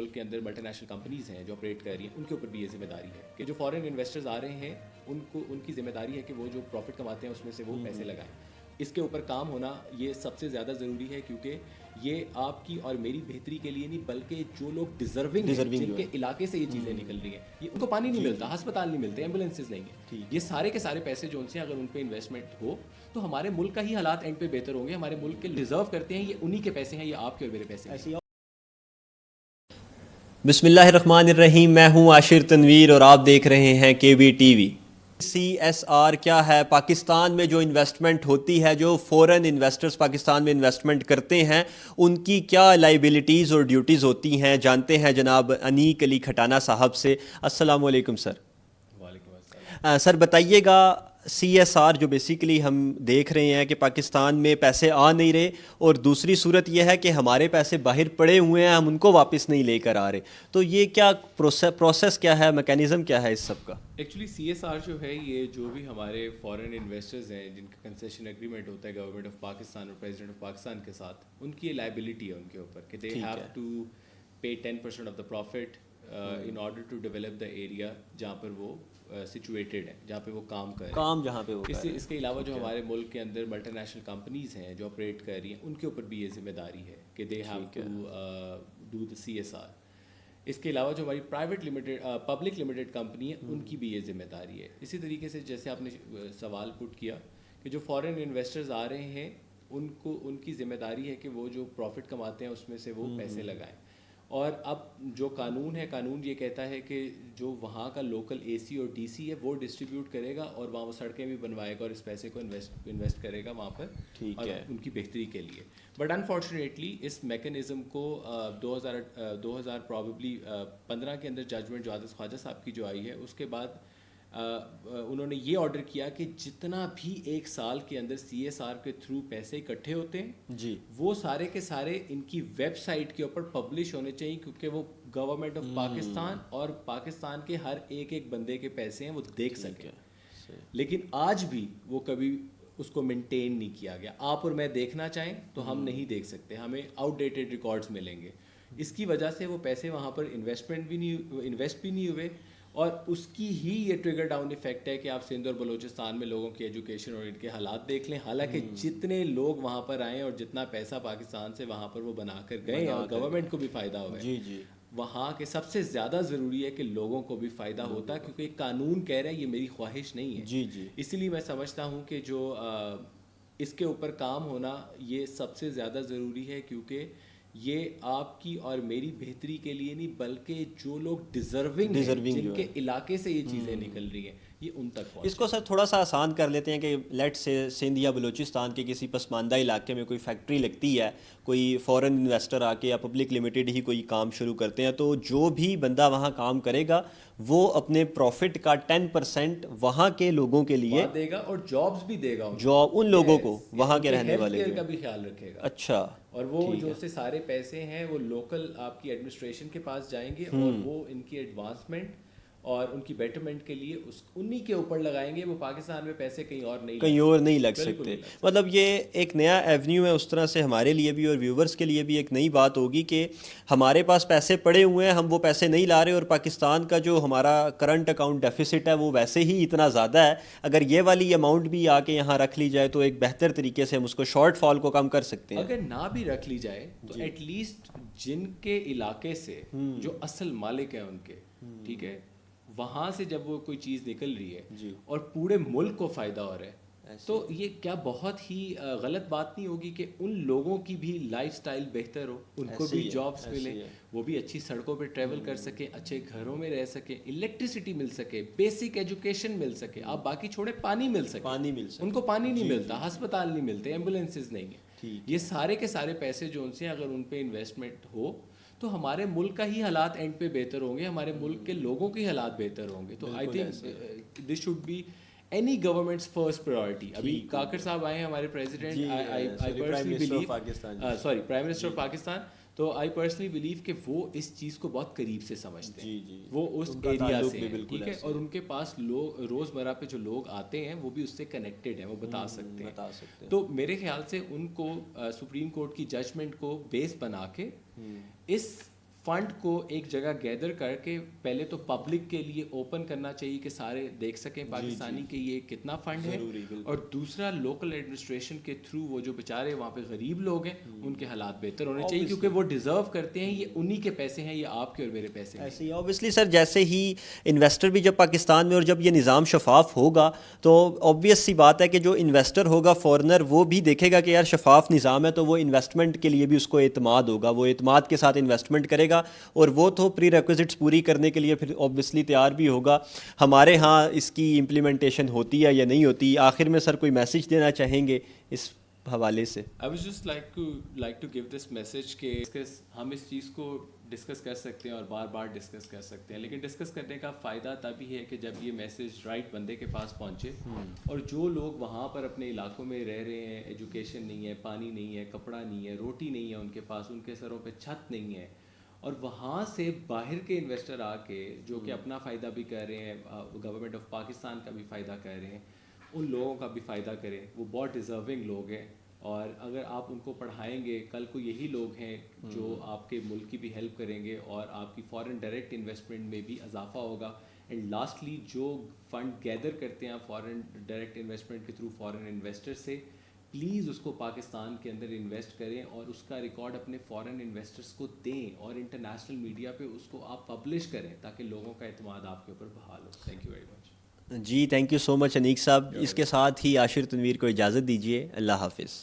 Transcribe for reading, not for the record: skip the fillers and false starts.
ملک کے اندر multi national companies ہیں جو آپریٹ کر رہی ہیں ان کے اوپر بھی یہ ذمہ داری ہے کہ جو فارن انویسٹرز آ رہے ہیں ان کی ذمہ داری ہے کہ وہ جو پروفٹ کماتے ہیں اس میں سے وہ پیسے لگائیں. اس کے اوپر کام ہونا یہ سب سے زیادہ ضروری ہے کیونکہ یہ آپ کی اور میری بہتری کے لیے نہیں بلکہ جو لوگ ڈیزرونگ ہیں جن کے علاقے سے یہ چیزیں نکل رہی ہیں, یہ ان کو پانی نہیں ملتا, ہسپتال نہیں ملتے, ایمبولینسز نہیں ہیں, یہ سارے کے سارے پیسے جو ان سے اگر ان پہ انویسٹمنٹ ہو تو ہمارے ملک کا ہی حالات اینڈ پہ بہتر ہوں گے. ہمارے ملک کے ڈیزرو کرتے ہیں, یہ انہی کے پیسے ہیں, یہ آپ کے اور میرے پیسے ہیں. بسم اللہ الرحمن الرحیم. میں ہوں عاشر تنویر اور آپ دیکھ رہے ہیں KBTV. CSR کیا ہے؟ پاکستان میں جو انویسٹمنٹ ہوتی ہے, جو فورن انویسٹرز پاکستان میں انویسٹمنٹ کرتے ہیں, ان کی کیا لائبلٹیز اور ڈیوٹیز ہوتی ہیں, جانتے ہیں جناب انیک علی کھٹانہ صاحب سے. السلام علیکم سر. وعلیکم السلام. سر بتائیے گا CSR جو بیسیکلی ہم دیکھ رہے ہیں کہ پاکستان میں پیسے آ نہیں رہے, اور دوسری صورت یہ ہے کہ ہمارے پیسے باہر پڑے ہوئے ہیں, ہم ان کو واپس نہیں لے کر آ رہے, تو یہ کیا پروسیس کیا ہے, میکینزم کیا ہے اس سب کا؟ ایکچولی CSR جو ہے یہ جو بھی ہمارے فارن انویسٹرز ہیں جن کا کنسیشن ایگریمنٹ ہوتا ہے گورنمنٹ آف پاکستان اور پریزیڈنٹ آف پاکستان کے ساتھ, ان کی لائبلٹی ہے ان کے اوپر کہ they have to pay 10% of the profit in order to develop the area جہاں پر وہ سچویٹڈ ہے, جہاں پہ وہ کام کر رہے ہیں. جہاں پہ اس کے علاوہ جو ہمارے ملک کے اندر ملٹی نیشنل کمپنیز ہیں جو آپریٹ کر رہی ہیں ان کے اوپر بھی یہ ذمہ داری ہے کہ they have to do the CSR. اس کے علاوہ جو ہماری پبلک لمیٹڈ کمپنی ہے ان کی بھی یہ ذمہ داری ہے. اسی طریقے سے جیسے آپ نے سوال پٹ کیا کہ جو فارن انویسٹرز آ رہے ہیں ان کی ذمہ داری ہے کہ وہ جو پروفٹ کماتے ہیں اس میں سے وہ پیسے لگائیں. اور اب جو قانون یہ کہتا ہے کہ جو وہاں کا لوکل AC اور DC ہے وہ ڈسٹریبیوٹ کرے گا اور وہاں وہ سڑکیں بھی بنوائے گا اور اس پیسے کو انویسٹ کرے گا وہاں پر اور ان کی بہتری کے لیے. بٹ انفارچونیٹلی اس میکینزم کو 2000 پرابیبلی 15 کے اندر ججمنٹ جو عادل خواجہ صاحب کی جو آئی ہے اس کے بعد انہوں نے یہ آرڈر کیا کہ جتنا بھی ایک سال کے اندر CSR کے تھرو پیسے اکٹھے ہوتے ہیں وہ سارے کے سارے ان کی ویب سائٹ کے اوپر پبلش ہونے چاہیے, کیونکہ وہ گورنمنٹ آف پاکستان اور پاکستان کے ہر ایک بندے کے پیسے ہیں وہ دیکھ سکیں. لیکن آج بھی وہ کبھی اس کو مینٹین نہیں کیا گیا. آپ اور میں دیکھنا چاہیں تو ہم نہیں دیکھ سکتے, ہمیں آؤٹ ڈیٹڈ ریکارڈز ملیں گے. اس کی وجہ سے وہ پیسے وہاں پر انویسٹ بھی نہیں ہوئے, اور اس کی ہی یہ ٹریگر ڈاؤن ایفیکٹ ہے کہ آپ سندھ اور بلوچستان میں لوگوں کی ایجوکیشن اور ان کے حالات دیکھ لیں. حالانکہ جتنے لوگ وہاں پر آئے اور جتنا پیسہ پاکستان سے وہاں پر وہ بنا کر گئے اور گورنمنٹ کو بھی فائدہ ہوا ہے, وہاں کے سب سے زیادہ ضروری ہے کہ لوگوں کو بھی فائدہ ہوتا ہے, کیونکہ ایک قانون کہہ رہا ہے, یہ میری خواہش نہیں ہے. اسی لیے میں سمجھتا ہوں کہ جو اس کے اوپر کام ہونا یہ سب سے زیادہ ضروری ہے, کیونکہ یہ آپ کی اور میری بہتری کے لیے نہیں بلکہ جو لوگ ڈیزرونگ ہیں جن کے علاقے سے یہ چیزیں نکل رہی ہیں یہ ان تک پہنچے. اس کو سر تھوڑا سا آسان کر لیتے ہیں کہ لیٹ سے سندھ یا بلوچستان کے کسی پسماندہ علاقے میں کوئی فیکٹری لگتی ہے, کوئی فورن انویسٹر آ کے یا پبلک لمیٹڈ ہی کوئی کام شروع کرتے ہیں, تو جو بھی بندہ وہاں کام کرے گا وہ اپنے پروفٹ کا 10% وہاں کے لوگوں کے لیے دے گا اور جابز بھی دے گا, جاب ان لوگوں کو وہاں کے رہنے والے کا بھی خیال رکھے گا. اچھا, اور وہ جو سے سارے پیسے ہیں وہ لوکل آپ کی ایڈمنسٹریشن کے پاس جائیں گے اور وہ ان کی ایڈوانسمنٹ اور ان کی بیٹرمنٹ کے لیے انہی کے اوپر لگائیں گے. وہ پاکستان میں پیسے کہیں اور نہیں لگ سکتے. مطلب یہ ایک نیا ایونیو ہے اس طرح سے ہمارے لیے بھی اور ویورز کے لیے بھی ایک نئی بات ہوگی کہ ہمارے پاس پیسے پڑے ہوئے ہیں, ہم وہ پیسے نہیں لا رہے, اور پاکستان کا جو ہمارا کرنٹ اکاؤنٹ ڈیفیسٹ ہے وہ ویسے ہی اتنا زیادہ ہے. اگر یہ والی اماؤنٹ بھی آ کے یہاں رکھ لی جائے تو ایک بہتر طریقے سے ہم اس کو شارٹ فال کو کم کر سکتے ہیں. اگر نہ بھی رکھ لی جائے تو ایٹ لیسٹ جن کے علاقے سے جو اصل مالک ہیں ان کے, ٹھیک ہے, وہاں سے جب وہ کوئی چیز نکل رہی ہے اور پورے ملک کو فائدہ ہو رہا ہے, تو یہ کیا بہت ہی غلط بات نہیں ہوگی کہ ان لوگوں کی بھی لائف سٹائل بہتر ہو, ان کو بھی جابس ملیں, وہ بھی اچھی سڑکوں پہ ٹریول کر سکیں, اچھے گھروں میں رہ سکیں, الیکٹریسٹی مل سکے, بیسک ایجوکیشن مل سکے, آپ باقی چھوڑے پانی مل سکے. ان کو پانی نہیں ملتا, ہسپتال نہیں ملتے, ایمبولینسز نہیں ہیں. یہ سارے کے سارے پیسے جو ان سے اگر ان پہ انویسٹمنٹ ہو تو ہمارے ملک کا ہی حالات اینڈ پہ بہتر ہوں گے, ہمارے ملک کے لوگوں کے حالات بہتر ہوں گے. تو I think this should be any governments first priority. ابھی کاکر صاحب آئے ہیں ہمارے president, prime minister of Pakistan, تو آئی پرسنلی بلیو کہ وہ اس چیز کو بہت قریب سے سمجھتے ہیں, وہ اس ایریا سے ہیں, ٹھیک ہے, اور ان کے پاس روزمرہ پہ جو لوگ آتے ہیں وہ بھی اس سے کنیکٹڈ ہیں, وہ بتا سکتے ہیں. تو میرے خیال سے ان کو سپریم کورٹ کی ججمنٹ کو بیس بنا کے اس فنڈ کو ایک جگہ گیدر کر کے پہلے تو پبلک کے لیے اوپن کرنا چاہیے کہ سارے دیکھ سکیں پاکستانی کہ یہ کتنا فنڈ ہے, اور دوسرا لوکل ایڈمنسٹریشن کے تھرو وہ جو بیچارے وہاں پہ غریب لوگ ہیں ان کے حالات بہتر ہونے چاہیے, کیونکہ وہ ڈیزرو کرتے ہیں, یہ انہی کے پیسے ہیں, یہ آپ کے اور میرے پیسے ہیں. ایسے ہی اوبیسلی سر, جیسے ہی انویسٹر بھی جب پاکستان میں, اور جب یہ نظام شفاف ہوگا تو اوبویس سی بات ہے کہ جو انویسٹر ہوگا فورنر وہ بھی دیکھے گا کہ یار شفاف نظام ہے, تو وہ انویسٹمنٹ کے لیے بھی اس کو اعتماد ہوگا, وہ اعتماد کے ساتھ انویسٹمنٹ کرے گا, اور وہ تو پری ریکوزٹس پوری کرنے کے لیے پھر اوبویسلی تیار بھی ہوگا. ہمارے ہاں اس کی امپلیمنٹیشن ہوتی ہے یا نہیں ہوتی؟ آخر میں سر کوئی میسج دینا چاہیں گے اس حوالے سے؟ I would just like to give this message کہ ہم اس چیز کو ڈسکس کر سکتے ہیں اور بار بار ڈسکس کر سکتے ہیں, لیکن ڈسکس کرنے کا فائدہ تبھی ہے کہ جب یہ میسج رائٹ بندے کے پاس پہنچے, اور جو لوگ وہاں پر اپنے علاقوں میں رہ رہے ہیں, ایجوکیشن نہیں ہے, پانی نہیں ہے, کپڑا نہیں ہے, روٹی نہیں ہے ان کے پاس, ان کے سروں پہ چھت نہیں ہے, اور وہاں سے باہر کے انویسٹر آ کے جو کہ اپنا فائدہ بھی کر رہے ہیں, گورنمنٹ آف پاکستان کا بھی فائدہ کر رہے ہیں, ان لوگوں کا بھی فائدہ کریں. وہ بہت ڈیزرونگ لوگ ہیں, اور اگر آپ ان کو پڑھائیں گے, کل کو یہی لوگ ہیں جو آپ کے ملک کی بھی ہیلپ کریں گے, اور آپ کی فارن ڈائریکٹ انویسٹمنٹ میں بھی اضافہ ہوگا. اینڈ لاسٹلی جو فنڈ گیدر کرتے ہیں فارن ڈائریکٹ انویسٹمنٹ کے تھرو فارن انویسٹر سے, پلیز اس کو پاکستان کے اندر انویسٹ کریں, اور اس کا ریکارڈ اپنے فارن انویسٹرس کو دیں, اور انٹرنیشنل میڈیا پہ اس کو آپ پبلش کریں تاکہ لوگوں کا اعتماد آپ کے اوپر بحال ہو. Thank you very much. جی thank you so much Anik صاحب. اس کے ساتھ ہی عاشر تنویر کو اجازت دیجیے. اللہ حافظ.